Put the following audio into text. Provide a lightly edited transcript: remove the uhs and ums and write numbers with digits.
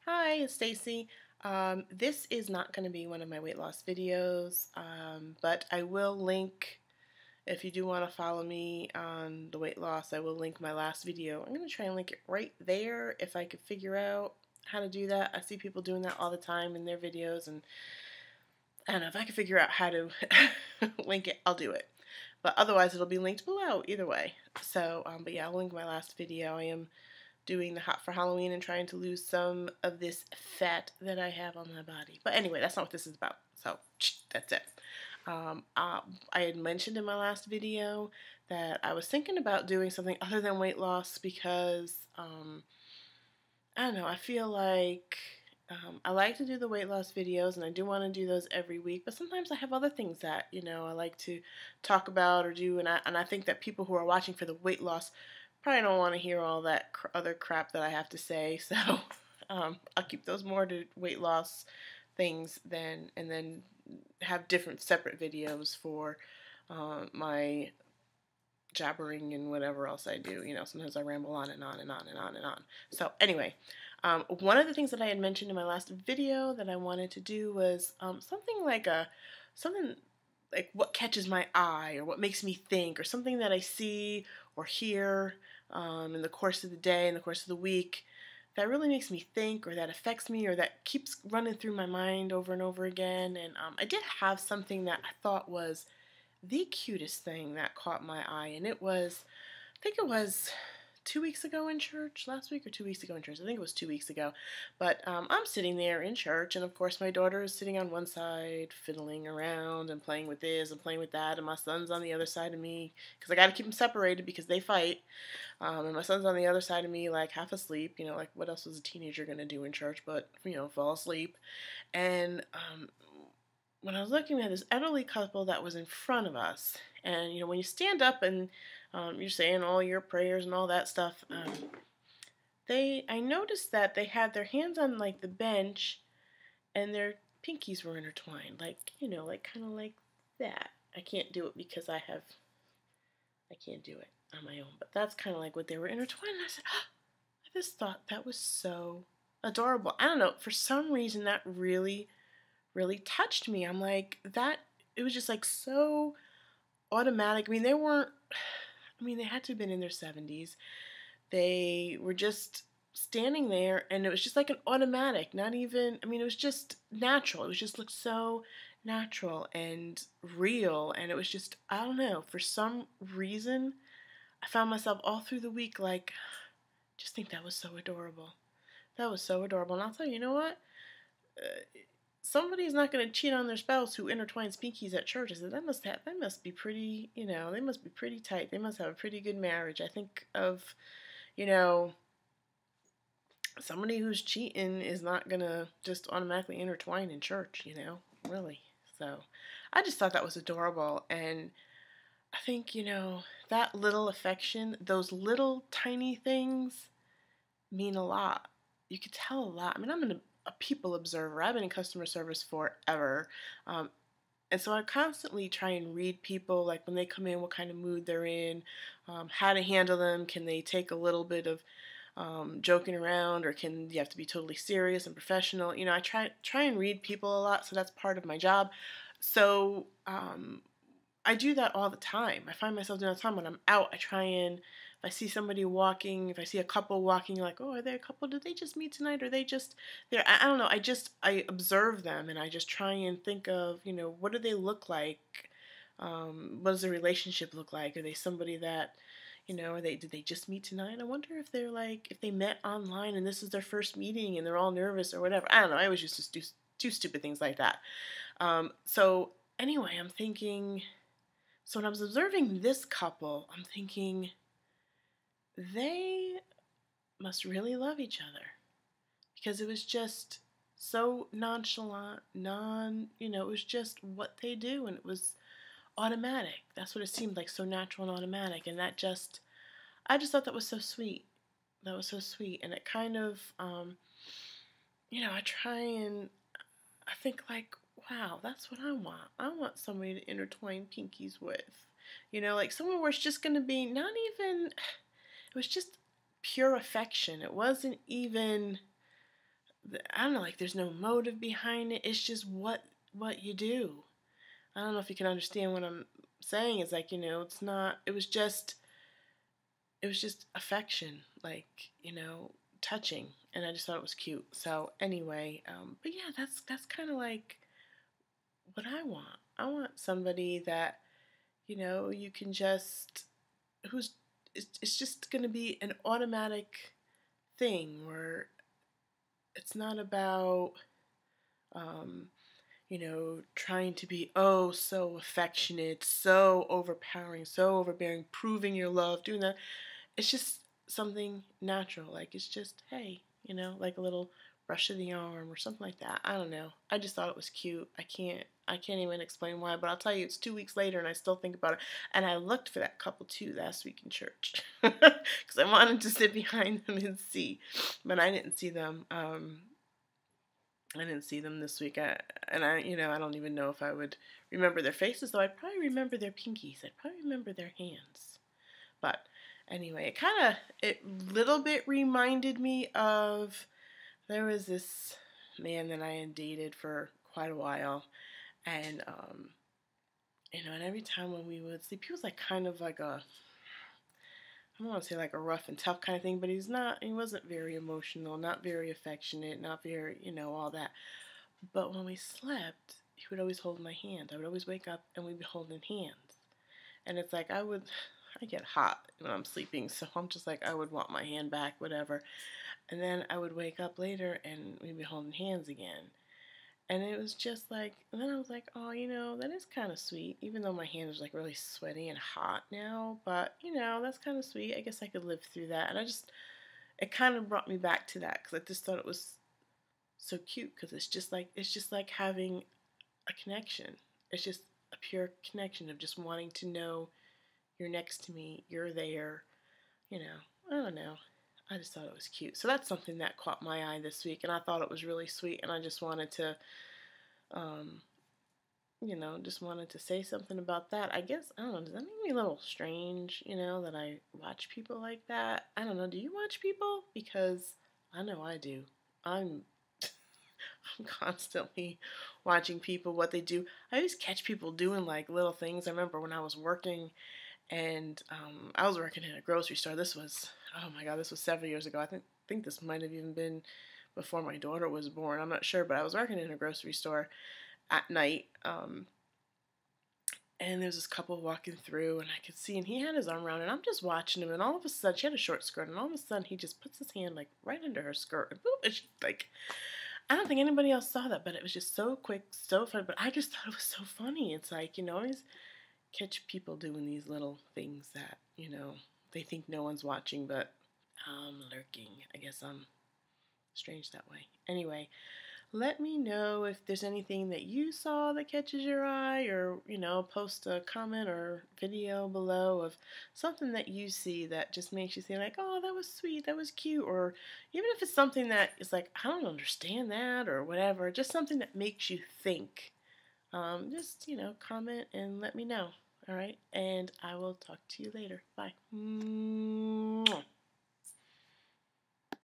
Hi, it's Stacy. This is not going to be one of my weight loss videos, but I will link, if you do want to follow me on the weight loss, I will link my last video. I'm going to try and link it right there if I could figure out how to do that. I see people doing that all the time in their videos, and I don't know, if I can figure out how to link it, I'll do it. But otherwise, it'll be linked below either way. So, but yeah, I'll link my last video. I am doing the Hot for Halloween and trying to lose some of this fat that I have on my body. But anyway, that's not what this is about. So that's it. I had mentioned in my last video that I was thinking about doing something other than weight loss because I don't know, I feel like I like to do the weight loss videos and I do want to do those every week, but sometimes I have other things that, I like to talk about or do, and I think that people who are watching for the weight loss probably don't want to hear all that other crap that I have to say, so I'll keep those more to weight loss things and then have different separate videos for my jabbering and whatever else I do. Sometimes I ramble on and on and on and on and on. So anyway, one of the things that I had mentioned in my last video that I wanted to do was something like what catches my eye or what makes me think or something that I see or hear in the course of the day, in the course of the week, that really makes me think or that affects me or that keeps running through my mind over and over again. And I did have something that I thought was the cutest thing that caught my eye, and I think it was 2 weeks ago in church, last week or 2 weeks ago in church. I think it was 2 weeks ago. But I'm sitting there in church, and of course my daughter is sitting on one side, fiddling around and playing with this and playing with that, and my son's on the other side of me because I got to keep them separated because they fight. And my son's on the other side of me, like half asleep. Like what else was a teenager gonna do in church but fall asleep? And when I was looking at this elderly couple that was in front of us, and when you stand up and you're saying all your prayers and all that stuff, I noticed that they had their hands on like the bench, and their pinkies were intertwined, like like kind of like that. I can't do it because I can't do it on my own, but that's kind of like what they were intertwined. And I said, oh, I just thought that was so adorable. I don't know, for some reason that really touched me. I'm like, that, it was just like so automatic. They had to have been in their 70s. They were just standing there, and it was just like an automatic, not even, it was just natural. It was just looked so natural and real, and it was just, I don't know, for some reason, I found myself all through the week like, just think that was so adorable. That was so adorable. And I'll tell you, you know what? Somebody's not going to cheat on their spouse who intertwines pinkies at church. I said, that must be pretty, they must be pretty tight. They must have a pretty good marriage. I think of, somebody who's cheating is not going to just automatically intertwine in church, really. So I just thought that was adorable. And I think, that little affection, those little tiny things mean a lot. You could tell a lot. I'm a people observer. I've been in customer service forever. And so I constantly try and read people, like when they come in, what kind of mood they're in, how to handle them. Can they take a little bit of joking around, or can you have to be totally serious and professional? I try and read people a lot, so that's part of my job. So I do that all the time. I find myself doing that all the time when I'm out. I try and, if I see somebody walking, if I see a couple walking, like, oh, are they a couple? Did they just meet tonight? Or are they just there? I don't know. I observe them, and I just try and think of, what do they look like? What does the relationship look like? Are they somebody that, did they just meet tonight? I wonder if they're like, if they met online and this is their first meeting and they're all nervous or whatever. I don't know. I always used to do stupid things like that. So anyway, I'm thinking. So when I was observing this couple, I'm thinking, they must really love each other, because it was just so nonchalant, it was just what they do, and it was automatic. That's what it seemed like, so natural and automatic, and I just thought that was so sweet. That was so sweet, and it kind of, I try and I think like, wow, that's what I want. I want somebody to intertwine pinkies with. Like someone where it's just going to be not even, it was just pure affection. It wasn't even I don't know, like there's no motive behind it. It's just what you do. I don't know if you can understand what I'm saying. It's like, it's not, it was just affection, like, touching, and I just thought it was cute. So anyway, but yeah, that's kind of like what I want. I want somebody that, you can just, who's, it's just going to be an automatic thing where it's not about, um, trying to be, oh, so affectionate, so overpowering, so overbearing, proving your love, doing that. It's just something natural. Like, it's just, hey, like a little brush of the arm or something like that. I don't know. I just thought it was cute. I can't even explain why, but I'll tell you, it's 2 weeks later and I still think about it. And I looked for that couple too last week in church because I wanted to sit behind them and see, but I didn't see them. I didn't see them this week. I don't even know if I would remember their faces, though I'd probably remember their pinkies. I'd probably remember their hands. But anyway, it little bit reminded me of, there was this man that I had dated for quite a while, and and every time when we would sleep, he was like kind of like a, I don't want to say like a rough and tough kind of thing, but he wasn't very emotional, not very affectionate, not very, all that. But when we slept, he would always hold my hand. I would always wake up and we'd be holding hands. And it's like I get hot when I'm sleeping, so I'm just like, I would want my hand back, whatever. And then I would wake up later and we'd be holding hands again. And it was just like, and then I was like, oh, that is kind of sweet, even though my hand is like really sweaty and hot now. But, that's kind of sweet. I guess I could live through that. And it kind of brought me back to that because I just thought it was so cute because it's just like having a connection. It's just a pure connection of just wanting to know you're next to me, you're there, I don't know. I just thought it was cute. So that's something that caught my eye this week, and I thought it was really sweet, and I just wanted to, um, just wanted to say something about that. I guess, I don't know, does that make me a little strange, that I watch people like that? I don't know, do you watch people? Because I know I do. I'm I'm constantly watching people, what they do. I always catch people doing like little things. I remember when I was working, and I was working in a grocery store. This was, oh my God, this was several years ago. I think this might have even been before my daughter was born. I'm not sure, but I was working in a grocery store at night. And there was this couple walking through, and I could see, and he had his arm around, and I'm just watching him, and all of a sudden, she had a short skirt, and all of a sudden, he just puts his hand like right under her skirt, and boop, and she like, I don't think anybody else saw that, but it was just so quick, so fun. But I just thought it was so funny. It's like, always catch people doing these little things that, they think no one's watching, but I'm lurking. I guess I'm strange that way. Anyway, let me know if there's anything that you saw that catches your eye, or, post a comment or video below of something that you see that just makes you say like, oh, that was sweet, that was cute, or even if it's something that is like, I don't understand that, or whatever, just something that makes you think. Just, comment and let me know. All right, and I will talk to you later. Bye. Mwah.